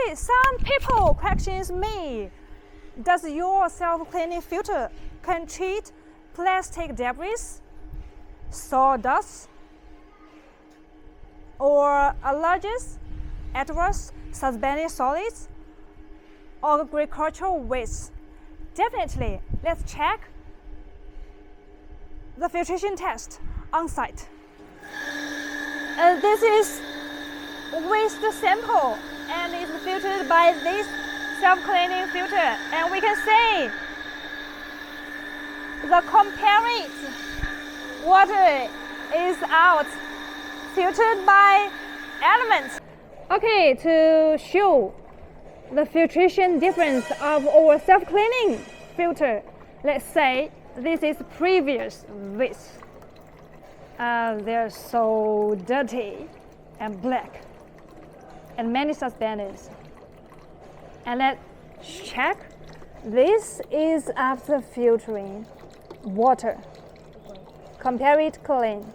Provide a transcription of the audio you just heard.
Okay, some people questions me. Does your self-cleaning filter can treat plastic debris, sawdust, or allergens, adverse suspended solids, or agricultural waste? Definitely, let's check the filtration test on site. This is waste sample and is filtered by this self-cleaning filter, and we can see the compared water is out, filtered by elements. Okay, to show the filtration difference of our self-cleaning filter, let's say this is previous this. They're so dirty and black and many suspenders. And let's check. This is after filtering water. Compare it clean.